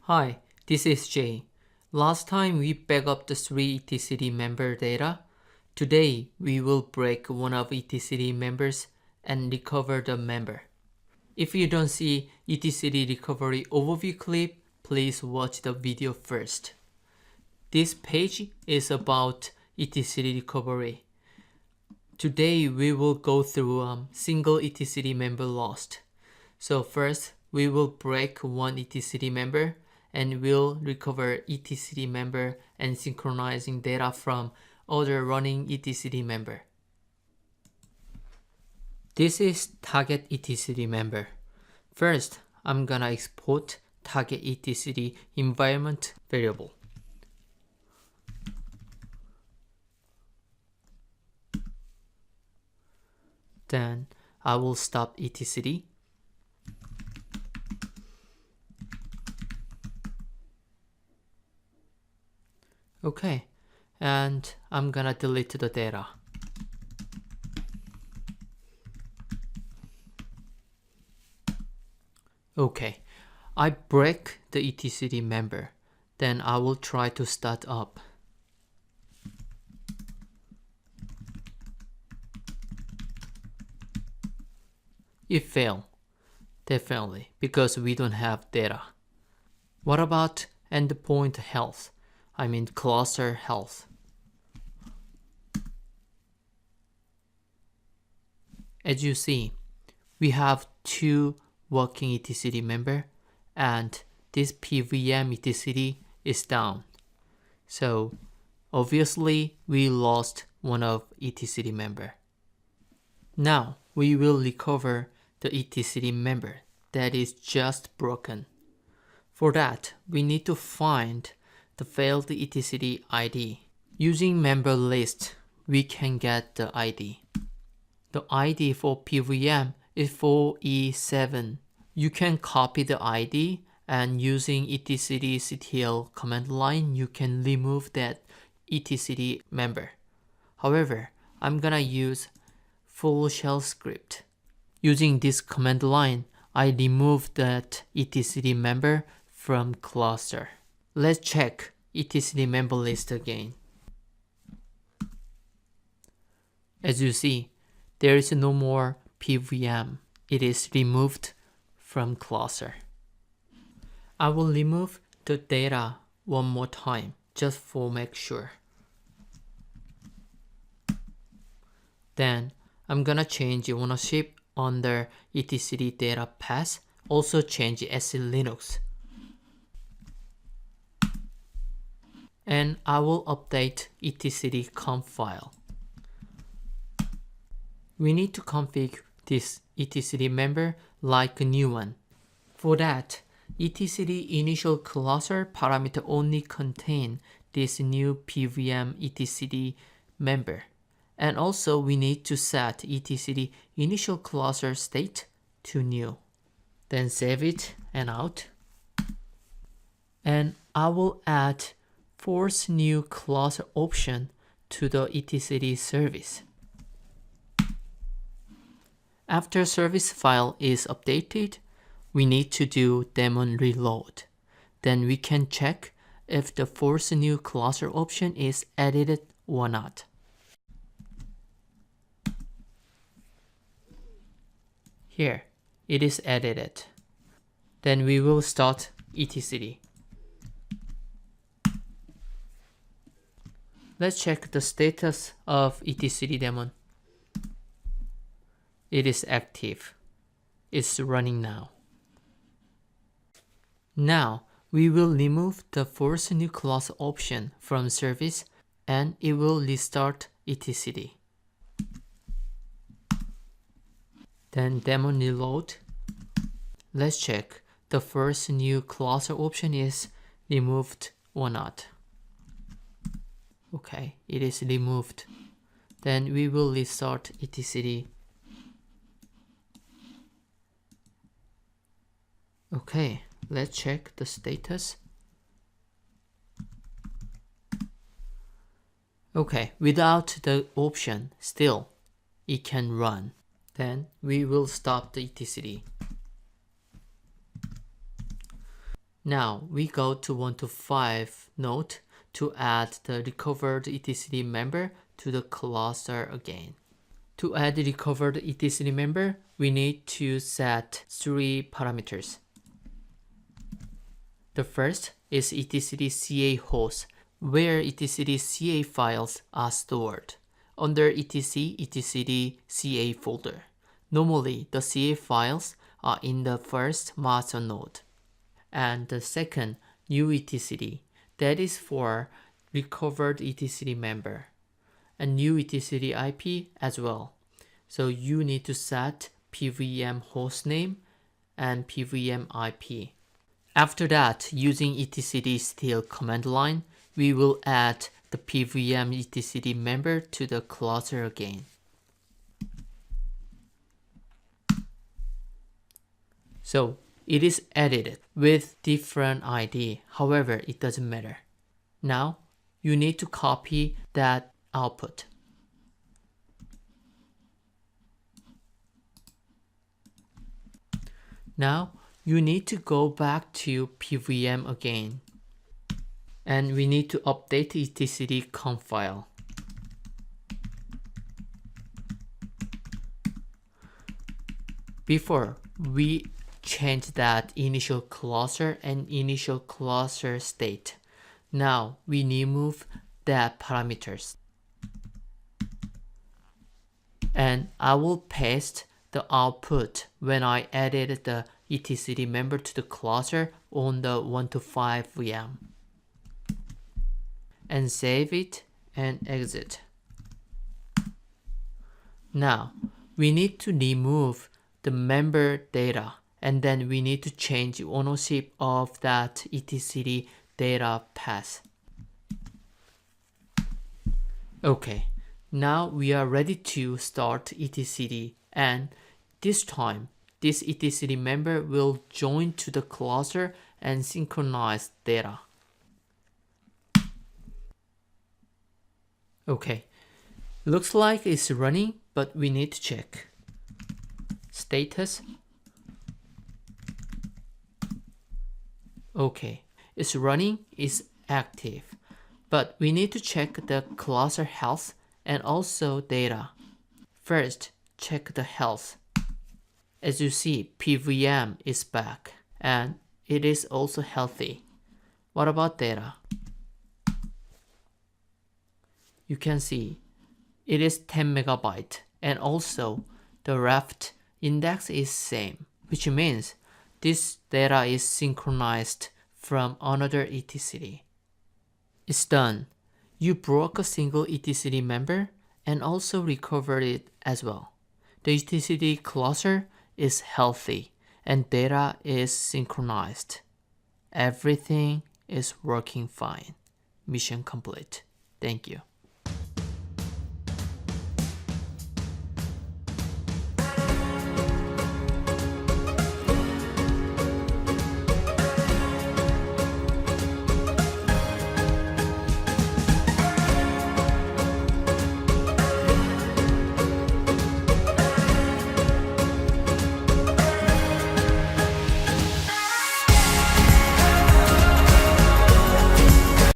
Hi, this is Jay. Last time we backed up the 3 ETCD member data. Today we will break one of ETCD members and recover the member. If you don't see ETCD recovery overview clip, please watch the video first. This page is about ETCD recovery. Today we will go through single ETCD member lost. So first we will break one ETCD member and we'll recover ETCD member and synchronizing data from other running ETCD member. This is target ETCD member. First, I'm gonna export target ETCD environment variable. Then I will stop ETCD. Okay, and I'm gonna delete the data. Okay, I break the ETCD member. Then I will try to start up. It failed, definitely, because we don't have data. What about endpoint health? I mean cluster health. As you see, we have 2 working ETCD member and this PVM ETCD is down. So obviously we lost one of ETCD member. Now we will recover the ETCD member that is just broken. For that, we need to find the failed ETCD ID. Using member list, we can get the ID. The ID for PVM is 4E7. You can copy the ID and using etcd ctl command line, you can remove that etcd member. However, I'm gonna use full shell script. Using this command line, I remove that etcd member from cluster. Let's check etcd member list again. As you see, there is no more PVM. It is removed from cluster. I will remove the data one more time just for make sure. Then I'm gonna change ownership under etcd data path. Also change SC Linux. And I will update etcd conf file. We need to configure this etcd member like a new one. For that, etcd initial cluster parameter only contain this new PVM etcd member. And also we need to set etcd initial cluster state to new. Then save it and out. And I will add force new cluster option to the etcd service. After service file is updated, we need to do daemon reload. Then we can check if the force new cluster option is edited or not. Here, it is edited. Then we will start etcd. Let's check the status of etcd daemon. It is active. It's running now. Now, we will remove the force new class option from service and it will restart etcd. Then daemon reload. Let's check the first new cluster option is removed or not. Okay, it is removed. Then we will restart etcd. Okay, let's check the status. Okay, without the option, still it can run. Then we will stop the etcd. Now we go to 1 to 5 node to add the recovered ETCD member to the cluster again. To add the recovered ETCD member, we need to set 3 parameters. The first is ETCD CA host, where ETCD CA files are stored under etc etcd CA folder. Normally, the CA files are in the first master node. And the second, new ETCD, that is for recovered ETCD member, a new ETCD IP as well. So you need to set PVM hostname and PVM IP. After that, using etcd still command line, we will add the PVM etcd member to the cluster again. So it is edited with different ID, however, it doesn't matter. Now you need to copy that output. Now you need to go back to PVM again, and we need to update the etcd conf file. Before we change that initial cluster and initial cluster state, now we remove that parameters. And I will paste the output when I added the etcd member to the cluster on the 1 to 5 VM. And save it and exit. Now we need to remove the member data, and then we need to change ownership of that etcd data path. Okay, now we are ready to start etcd, and this time this etcd member will join to the cluster and synchronize data. Okay, looks like it's running, but we need to check. Status. Okay, it's running, it's active, but we need to check the cluster health and also data. First, check the health. As you see, PVM is back and it is also healthy. What about data? You can see it is 10 megabyte, and also the reft index is same, which means this data is synchronized from another etcd. It's done. You broke a single etcd member and also recovered it as well. The etcd cluster is healthy and data is synchronized. Everything is working fine. Mission complete. Thank you.